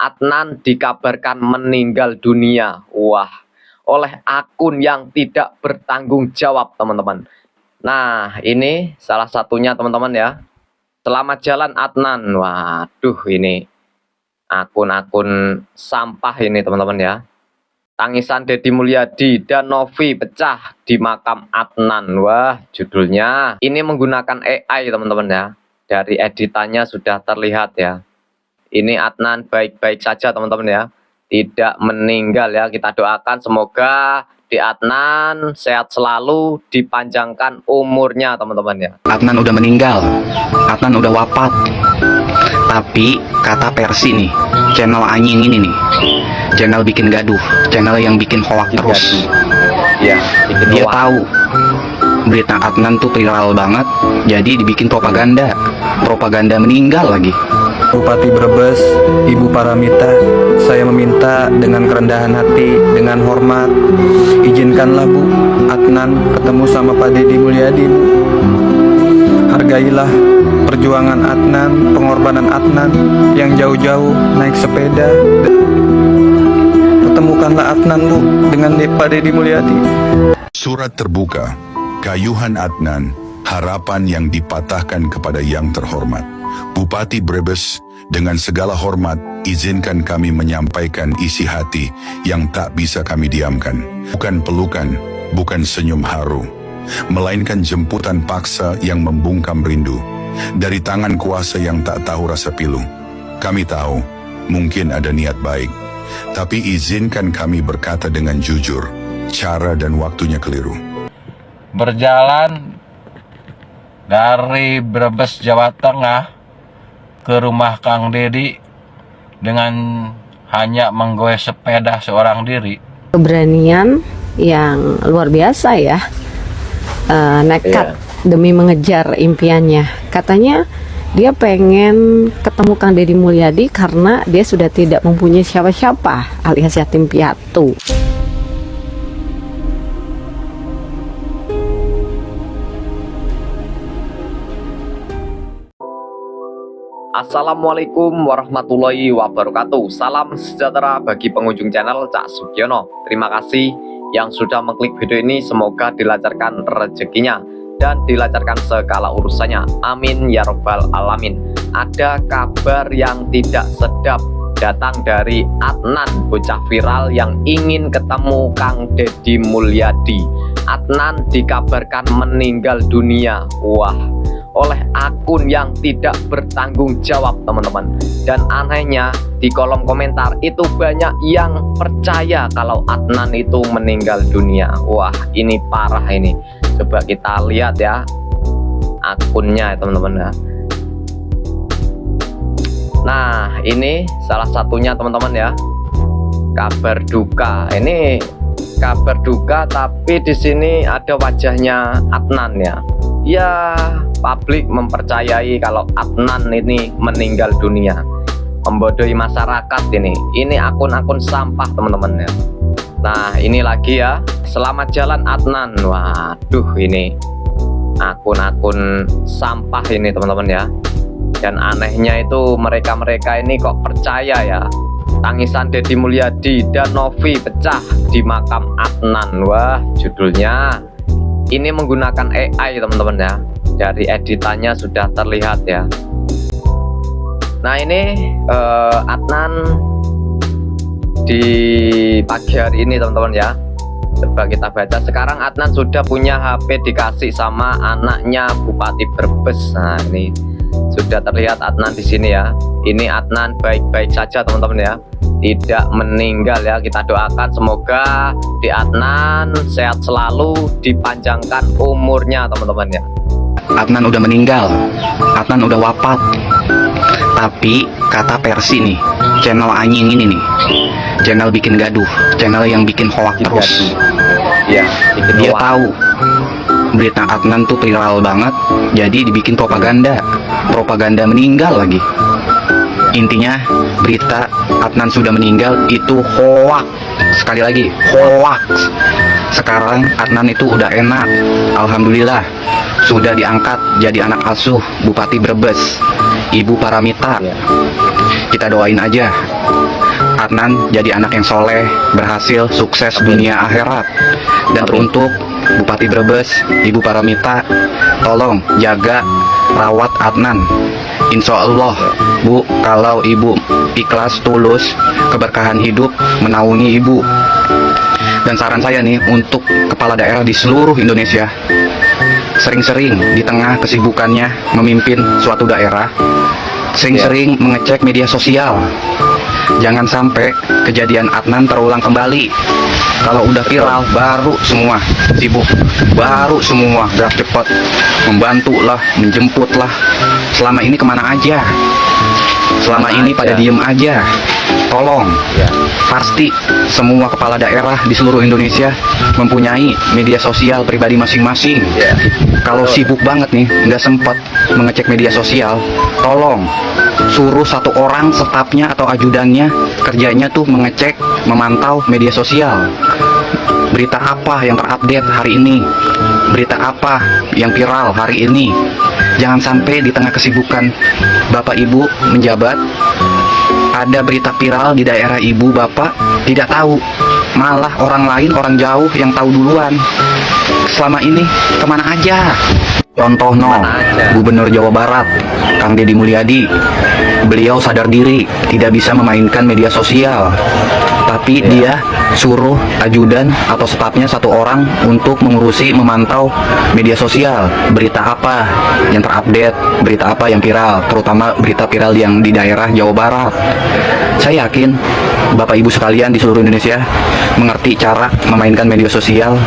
Adnan dikabarkan meninggal dunia. Wah, oleh akun yang tidak bertanggung jawab, teman-teman. Nah, ini salah satunya, teman-teman ya. Selamat jalan Adnan. Waduh, ini akun-akun sampah ini, teman-teman ya. Tangisan Deddy Mulyadi dan Novi pecah di makam Adnan. Wah, judulnya ini menggunakan AI, teman-teman ya. Dari editannya sudah terlihat ya. Ini Adnan baik-baik saja, teman-teman ya. Tidak meninggal ya. Kita doakan semoga di Adnan sehat selalu, dipanjangkan umurnya, teman-teman ya. Adnan udah meninggal, Adnan udah wafat. Tapi kata Persi nih, channel anjing ini nih, channel bikin gaduh, channel yang bikin hoak terus. Ya, dia tahu berita Adnan tuh viral banget, jadi dibikin propaganda meninggal lagi. Bupati Brebes, Ibu Paramita, saya meminta dengan kerendahan hati, dengan hormat, izinkanlah Bu Adnan ketemu sama Pak Deddy Mulyadi, Bu. Hargailah perjuangan Adnan, pengorbanan Adnan yang jauh-jauh naik sepeda. Pertemukanlah Adnan, Bu, dengan Pak Deddy Mulyadi. Surat terbuka, Kayuhan Adnan, harapan yang dipatahkan kepada yang terhormat. Bupati Brebes, dengan segala hormat, izinkan kami menyampaikan isi hati yang tak bisa kami diamkan. Bukan pelukan, bukan senyum haru, melainkan jemputan paksa yang membungkam rindu. Dari tangan kuasa yang tak tahu rasa pilu. Kami tahu, mungkin ada niat baik, tapi izinkan kami berkata dengan jujur, cara dan waktunya keliru. Berjalan dari Brebes, Jawa Tengah ke rumah Kang Deddy dengan hanya menggoes sepeda seorang diri. Keberanian yang luar biasa ya, nekat demi mengejar impiannya. Katanya dia pengen ketemu Kang Deddy Mulyadi karena dia sudah tidak mempunyai siapa-siapa, alias yatim piatu. Assalamualaikum warahmatullahi wabarakatuh. Salam sejahtera bagi pengunjung channel Cak Sugiono. Terima kasih yang sudah mengklik video ini. Semoga dilancarkan rezekinya dan dilancarkan segala urusannya. Amin ya robbal alamin. Ada kabar yang tidak sedap datang dari Adnan, bocah viral yang ingin ketemu Kang Deddy Mulyadi. Adnan dikabarkan meninggal dunia. Wah, oleh akun yang tidak bertanggung jawab, teman-teman. Dan anehnya di kolom komentar itu banyak yang percaya kalau Adnan itu meninggal dunia. Wah, ini parah ini. Coba kita lihat ya akunnya, teman-teman ya. Nah, ini salah satunya, teman-teman ya. Kabar duka. Ini kabar duka tapi di sini ada wajahnya Adnan ya. Ya, publik mempercayai kalau Adnan ini meninggal dunia. Membodohi masyarakat ini. Ini akun-akun sampah, teman-teman ya. Nah, ini lagi ya. Selamat jalan Adnan. Waduh, ini akun-akun sampah ini, teman-teman ya. Dan anehnya itu mereka-mereka ini kok percaya ya. Tangisan Deddy Mulyadi dan Novi pecah di makam Adnan. Wah, judulnya ini menggunakan AI, teman-teman ya. Dari editannya sudah terlihat ya. Nah, ini Adnan di pagi hari ini, teman-teman ya. Coba kita baca. Sekarang Adnan sudah punya HP dikasih sama anaknya Bupati Brebes. Nah, ini sudah terlihat Adnan di sini ya. Ini Adnan baik-baik saja, teman-teman ya. Tidak meninggal ya. Kita doakan semoga di Adnan sehat selalu, dipanjangkan umurnya, teman-teman ya. Adnan udah meninggal, Adnan udah wafat. Tapi kata Persi nih, channel anjing ini nih, channel bikin gaduh, channel yang bikin hoak terus. Ya, dia tahu berita Adnan tuh viral banget, jadi dibikin propaganda meninggal lagi. Intinya berita Adnan sudah meninggal itu hoax. Sekali lagi, hoax. Sekarang Adnan itu udah enak, alhamdulillah. Sudah diangkat jadi anak asuh Bupati Brebes, Ibu Paramita. Kita doain aja Adnan jadi anak yang soleh, berhasil, sukses dunia akhirat. Dan teruntuk Bupati Brebes, Ibu Paramita, tolong jaga, rawat Adnan. Insya Allah, Bu, kalau Ibu ikhlas, tulus, keberkahan hidup menaungi Ibu. Dan saran saya nih untuk kepala daerah di seluruh Indonesia, sering-sering di tengah kesibukannya memimpin suatu daerah, sering-sering mengecek media sosial. Jangan sampai kejadian Adnan terulang kembali. Kalau udah viral, baru semua sibuk, baru semua gerak cepat, membantu lah, menjemput lah. Selama ini kemana aja? Selama ini pada diem aja. Tolong, pasti semua kepala daerah di seluruh Indonesia mempunyai media sosial pribadi masing-masing. Kalau sibuk banget nih, nggak sempat mengecek media sosial, tolong suruh satu orang stafnya atau ajudannya kerjanya tuh mengecek, memantau media sosial. Berita apa yang terupdate hari ini? Berita apa yang viral hari ini? Jangan sampai di tengah kesibukan Bapak Ibu menjabat, ada berita viral di daerah Ibu Bapak tidak tahu, malah orang lain, orang jauh yang tahu duluan. Selama ini kemana aja? Contoh Gubernur Jawa Barat, Kang Deddy Mulyadi, beliau sadar diri tidak bisa memainkan media sosial, tapi dia suruh ajudan atau stafnya satu orang untuk mengurusi, memantau media sosial. Berita apa yang terupdate, berita apa yang viral, terutama berita viral yang di daerah Jawa Barat. Saya yakin Bapak Ibu sekalian di seluruh Indonesia mengerti cara memainkan media sosial.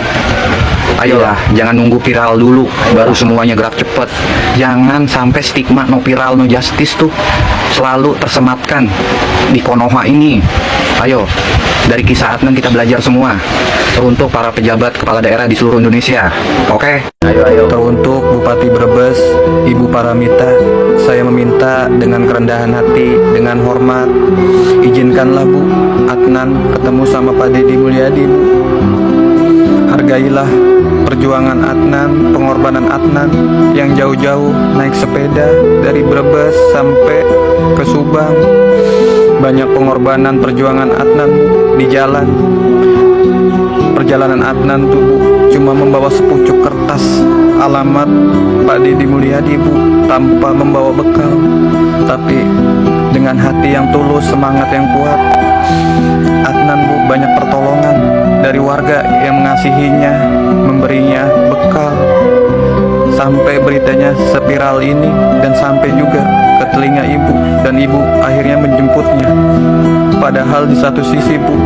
Ayolah, jangan nunggu viral dulu baru semuanya gerak cepat. Jangan sampai stigma no viral no justice tuh selalu tersematkan di Konoha ini. Ayo, dari kisah Adnan kita belajar semua. Teruntuk para pejabat kepala daerah di seluruh Indonesia. Oke? Teruntuk Bupati Brebes, Ibu Paramita, saya meminta dengan kerendahan hati, dengan hormat, izinkanlah Bu Adnan ketemu sama Pak Deddy Mulyadi, Bu. Hargailah perjuangan Adnan, pengorbanan Adnan yang jauh-jauh naik sepeda dari Brebes sampai ke Subang. Banyak pengorbanan perjuangan Adnan di jalan. Perjalanan Adnan tuh Bu, cuma membawa sepucuk kertas alamat Pak Deddy Mulyadi Bu, tanpa membawa bekal, tapi dengan hati yang tulus, semangat yang kuat. Adnan Bu banyak pertolongan dari warga yang mengasihinya, memberinya bekal, sampai beritanya seviral ini dan sampai juga ke telinga Ibu, dan Ibu akhirnya menjemputnya. Padahal di satu sisi Bu,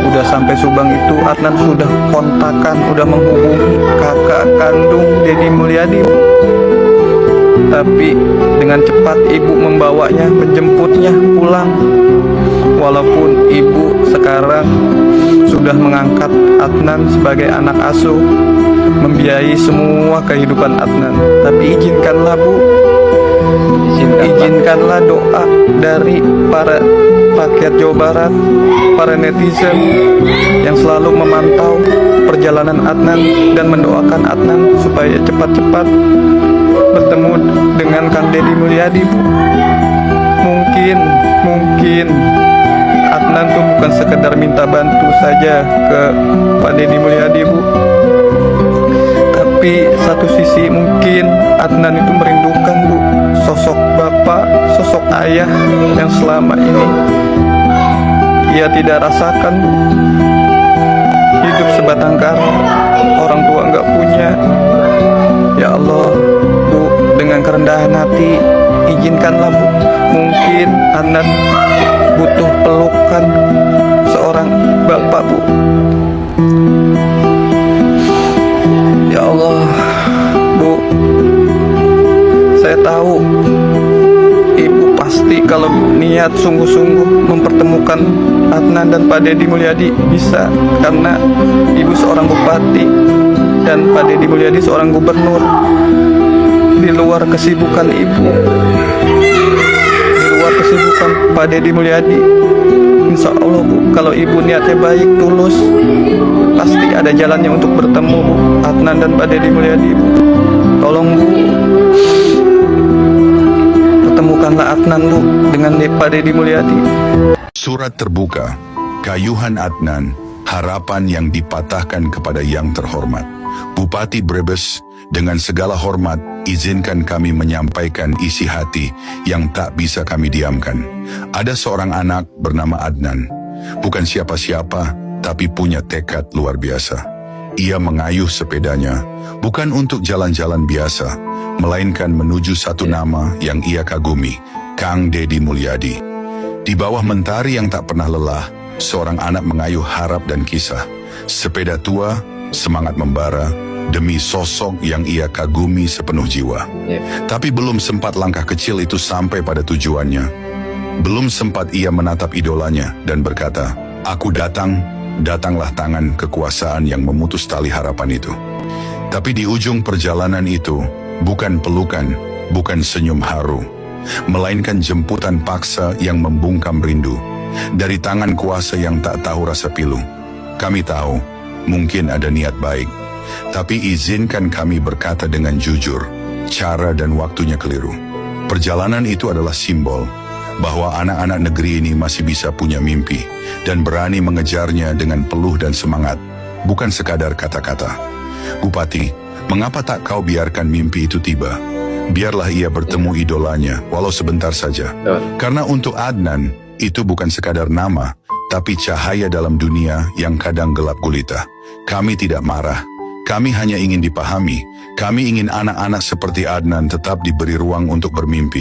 udah sampai Subang itu Adnan sudah kontakan, udah menghubungi kakak kandung Deddy Mulyadi Bu. Tapi dengan cepat Ibu membawanya, menjemputnya pulang. Walaupun Ibu sekarang sudah mengangkat Adnan sebagai anak asuh, membiayai semua kehidupan Adnan, tapi izinkanlah Bu, izinkanlah doa dari para rakyat Jawa Barat, para netizen yang selalu memantau perjalanan Adnan dan mendoakan Adnan supaya cepat-cepat bertemu dengan Kang Deddy Mulyadi Bu. Mungkin Adnan tuh bukan sekedar minta bantu saja ke Pak Deddy Mulyadi Bu, tapi satu sisi mungkin Adnan itu merindukan Bu sosok bapak, sosok ayah yang selama ini ia tidak rasakan Bu. Hidup sebatang kara, orang tua nggak punya. Ya Allah Bu, dengan kerendahan hati izinkanlah Bu, mungkin Adnan butuh pelukan seorang bapak Bu. Ya Allah Bu, saya tahu Ibu pasti kalau niat sungguh-sungguh mempertemukan Adnan dan Pak Deddy Mulyadi bisa, karena Ibu seorang bupati dan Pak Deddy Mulyadi seorang gubernur. Di luar kesibukan Ibu, di luar kesibukan Pak Deddy Mulyadi, insya Allah Bu, kalau Ibu niatnya baik, tulus, pasti ada jalannya untuk bertemu Bu Adnan dan Pak Deddy Mulyadi Bu. Tolong Bu, pertemukanlah Adnan Bu dengan Pak Deddy Mulyadi. Surat terbuka, Kayuhan Adnan, harapan yang dipatahkan kepada yang terhormat. Bupati Brebes, dengan segala hormat, izinkan kami menyampaikan isi hati yang tak bisa kami diamkan. Ada seorang anak bernama Adnan, bukan siapa-siapa, tapi punya tekad luar biasa. Ia mengayuh sepedanya, bukan untuk jalan-jalan biasa, melainkan menuju satu nama yang ia kagumi, Kang Deddy Mulyadi. Di bawah mentari yang tak pernah lelah, seorang anak mengayuh harap dan kisah. Sepeda tua, semangat membara, demi sosok yang ia kagumi sepenuh jiwa. Tapi belum sempat langkah kecil itu sampai pada tujuannya. Belum sempat ia menatap idolanya dan berkata, "Aku datang, datanglah tangan kekuasaan yang memutus tali harapan itu." Tapi di ujung perjalanan itu, bukan pelukan, bukan senyum haru, melainkan jemputan paksa yang membungkam rindu. Dari tangan kuasa yang tak tahu rasa pilu. Kami tahu, mungkin ada niat baik, tapi izinkan kami berkata dengan jujur, cara dan waktunya keliru. Perjalanan itu adalah simbol bahwa anak-anak negeri ini masih bisa punya mimpi dan berani mengejarnya dengan peluh dan semangat, bukan sekadar kata-kata. Bupati, mengapa tak kau biarkan mimpi itu tiba? Biarlah ia bertemu idolanya, walau sebentar saja. Karena untuk Adnan, itu bukan sekadar nama, tapi cahaya dalam dunia yang kadang gelap gulita. Kami tidak marah, kami hanya ingin dipahami. Kami ingin anak-anak seperti Adnan tetap diberi ruang untuk bermimpi.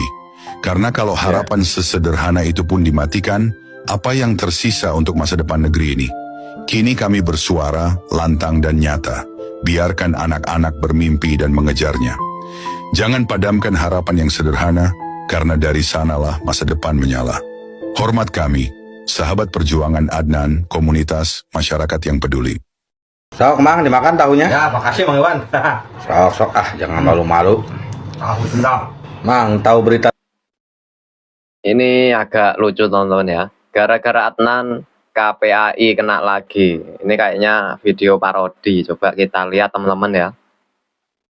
Karena kalau harapan sesederhana itu pun dimatikan, apa yang tersisa untuk masa depan negeri ini? Kini kami bersuara, lantang dan nyata. Biarkan anak-anak bermimpi dan mengejarnya. Jangan padamkan harapan yang sederhana, karena dari sanalah masa depan menyala. Hormat kami, sahabat perjuangan Adnan, komunitas, masyarakat yang peduli. Sok, Mang, dimakan tahunya? Ya, makasih Bang Iwan. Sok, jangan malu-malu. Tahu sendal. Mang, tahu berita Ini agak lucu teman-teman ya. Gara-gara Adnan, KPAI kena lagi. Ini kayaknya video parodi. Coba kita lihat teman-teman ya.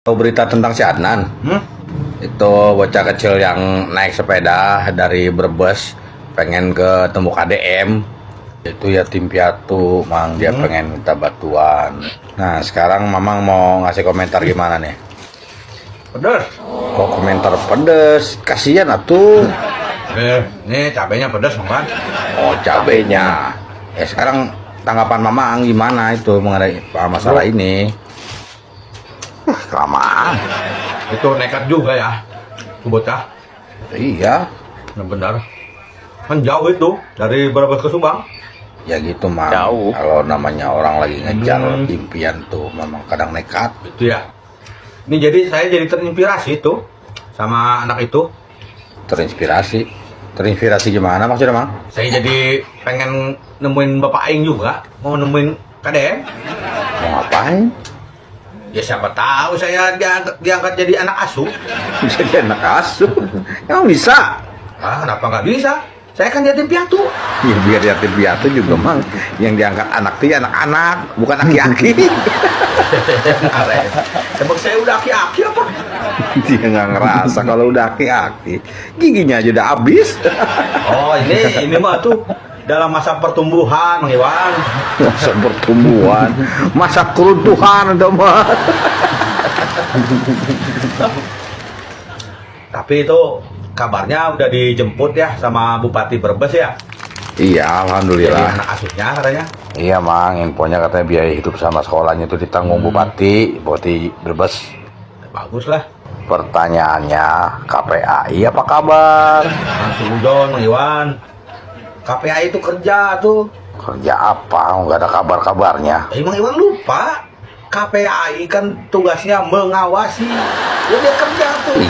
tentang si Adnan? Itu bocah kecil yang naik sepeda dari Brebes, pengen ketemu KDM. Itu yatim piatu, Mang, dia pengen minta bantuan. Nah, sekarang Mamang mau ngasih komentar gimana nih? Pedes. Kok komentar pedes? Kasihan atuh. Ini cabenya pedes, Bang. Oh, cabenya. Ya, sekarang tanggapan Mamang gimana itu mengenai masalah ini? Kelamaan. Itu nekat juga ya. Itu bocah. Iya. Benar. Kan jauh itu dari Brebes ke Subang. Ya gitu, Mang. Jauh. Kalau namanya orang lagi ngejar impian tuh memang kadang nekat. Itu ya. Ini jadi saya jadi terinspirasi tuh sama anak itu. Terinspirasi. Terinspirasi gimana maksudnya, Mang? Saya jadi pengen nemuin Bapak Aing juga. Mau nemuin KDM. Mau ngapain? Ya siapa tahu saya diangkat jadi anak asuh. Bisa jadi anak asuh. Emang bisa? Ah, kenapa nggak bisa? Saya kan yatim piatu. Ya biar yatim piatu juga, Mang. Yang diangkat anak tuh ya anak-anak, bukan aki-aki. Sebab saya udah aki-aki apa? Dia nggak ngerasa kalau udah aki-aki. Giginya aja udah habis. Oh, ini mah tuh dalam masa pertumbuhan, Bang Iwan. Masa pertumbuhan, masa keruntuhan itu mah. Tapi itu kabarnya udah dijemput ya sama Bupati Brebes ya. Iya, Jadi alhamdulillah. anak asuhnya katanya. Iya, Mang, infonya katanya biaya hidup sama sekolahnya itu ditanggung Bupati Brebes. Bagus lah. Pertanyaannya, KPAI apa kabar? Sudon, Bang Iwan. KPAI itu kerja tuh. Kerja apa? Nggak ada kabar-kabarnya. Bang Iwan lupa. KPAI kan tugasnya mengawasi. Ya, dia kerja tuh.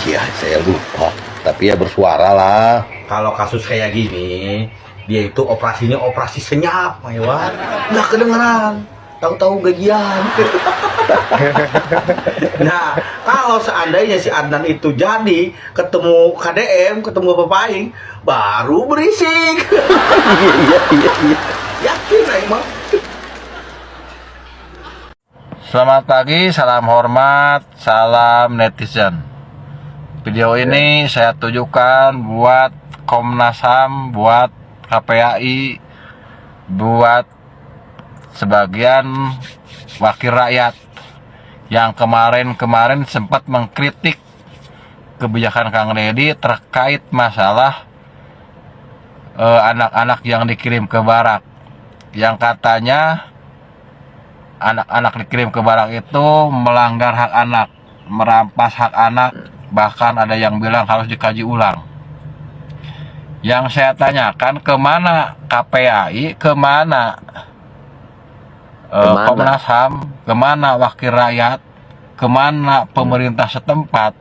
Iya, saya lupa. Tapi ya bersuara lah. Kalau kasus kayak gini, dia itu operasinya operasi senyap, Bang Iwan. Nggak kedengeran. Tahu-tahu gajian. Nah, kalau seandainya si Adnan itu jadi ketemu KDM, ketemu Bapak Aing, baru berisik. Iya. Yakin Aing mah. Selamat pagi, salam hormat, salam netizen. Video ini saya tujukan buat Komnas HAM, buat KPAI buat sebagian wakil rakyat yang kemarin sempat mengkritik kebijakan Kang Deddy terkait masalah anak-anak yang dikirim ke barak, yang katanya anak-anak dikirim ke barak itu melanggar hak anak, merampas hak anak, bahkan ada yang bilang harus dikaji ulang. Yang saya tanyakan, kemana KPAI, kemana Komnas HAM, kemana wakil rakyat, kemana pemerintah setempat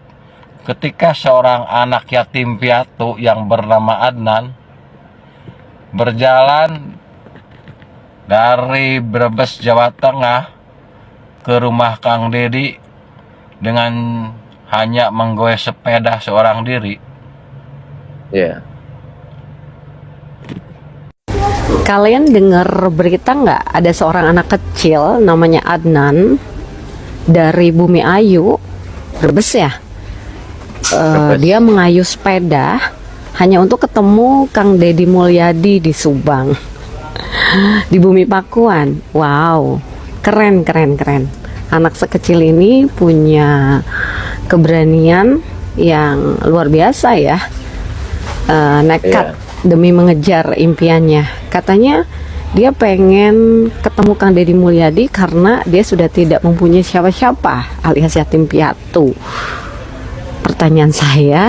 ketika seorang anak yatim piatu yang bernama Adnan berjalan dari Brebes, Jawa Tengah ke rumah Kang Deddy dengan hanya menggoes sepeda seorang diri. Ya. Kalian dengar berita nggak? Ada seorang anak kecil namanya Adnan dari Bumi Ayu, Brebes ya. Dia mengayuh sepeda hanya untuk ketemu Kang Deddy Mulyadi di Subang, di Bumi Pakuan. Wow, keren. Anak sekecil ini punya keberanian yang luar biasa ya. Nekat demi mengejar impiannya. Katanya dia pengen ketemu Kang Deddy Mulyadi karena dia sudah tidak mempunyai siapa-siapa, alias yatim piatu. Pertanyaan saya,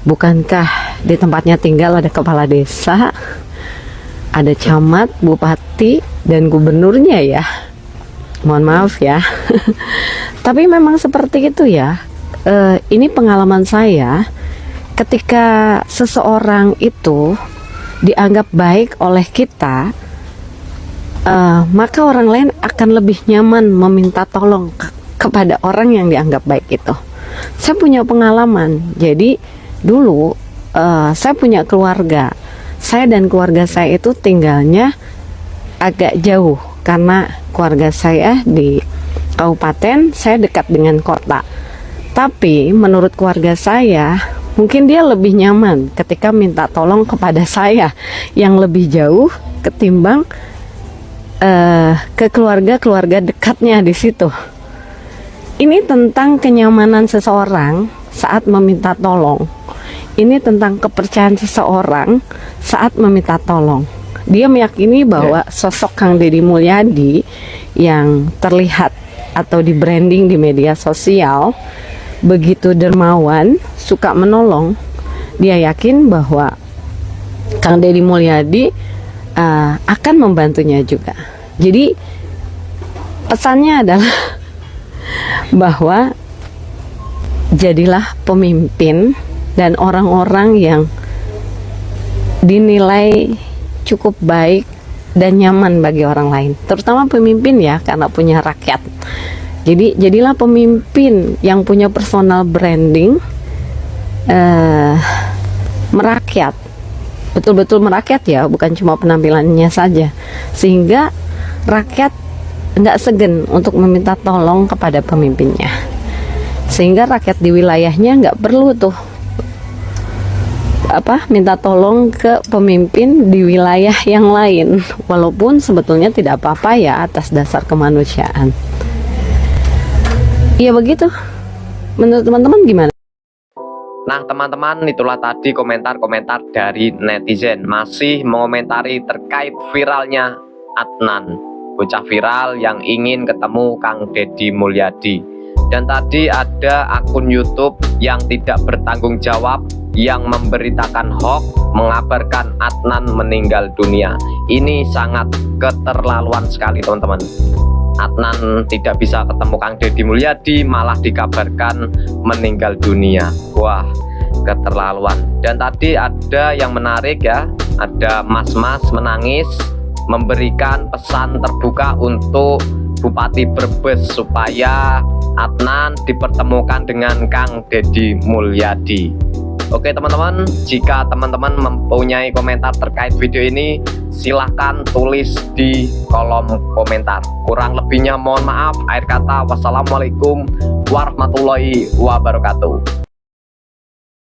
bukankah di tempatnya tinggal ada kepala desa, ada camat, bupati, dan gubernurnya ya? Mohon maaf ya. Tapi memang seperti itu ya. Ini pengalaman saya. Ketika seseorang itu dianggap baik oleh kita, maka orang lain akan lebih nyaman meminta tolong kepada orang yang dianggap baik itu. Saya punya pengalaman. Jadi dulu saya punya keluarga. Saya dan keluarga saya itu tinggalnya agak jauh karena keluarga saya di kabupaten, saya dekat dengan kota. Tapi menurut keluarga saya, mungkin dia lebih nyaman ketika minta tolong kepada saya yang lebih jauh ketimbang ke keluarga dekatnya di situ. Ini tentang kenyamanan seseorang saat meminta tolong. Ini tentang kepercayaan seseorang saat meminta tolong. Dia meyakini bahwa sosok Kang Deddy Mulyadi yang terlihat atau di branding di media sosial begitu dermawan, suka menolong. Dia yakin bahwa Kang Deddy Mulyadi akan membantunya juga. Jadi pesannya adalah bahwa jadilah pemimpin dan orang-orang yang dinilai cukup baik dan nyaman bagi orang lain, terutama pemimpin ya, karena punya rakyat. Jadi jadilah pemimpin yang punya personal branding, merakyat, betul-betul merakyat ya, bukan cuma penampilannya saja, sehingga rakyat nggak segan untuk meminta tolong kepada pemimpinnya, sehingga rakyat di wilayahnya nggak perlu tuh minta tolong ke pemimpin di wilayah yang lain, walaupun sebetulnya tidak apa-apa ya atas dasar kemanusiaan. Iya begitu. Menurut teman-teman gimana? Nah teman-teman, itulah tadi komentar-komentar dari netizen masih mengomentari terkait viralnya Adnan, bocah viral yang ingin ketemu Kang Deddy Mulyadi. Dan tadi ada akun YouTube yang tidak bertanggung jawab yang memberitakan hoax, mengabarkan Adnan meninggal dunia. Ini sangat keterlaluan sekali teman-teman. Adnan tidak bisa ketemu Kang Deddy Mulyadi, malah dikabarkan meninggal dunia. Wah, keterlaluan. Dan tadi ada yang menarik ya, ada mas-mas menangis memberikan pesan terbuka untuk Bupati Brebes supaya Adnan dipertemukan dengan Kang Deddy Mulyadi. Oke teman-teman, jika teman-teman mempunyai komentar terkait video ini, silahkan tulis di kolom komentar. Kurang lebihnya mohon maaf. Akhir kata, wassalamualaikum warahmatullahi wabarakatuh.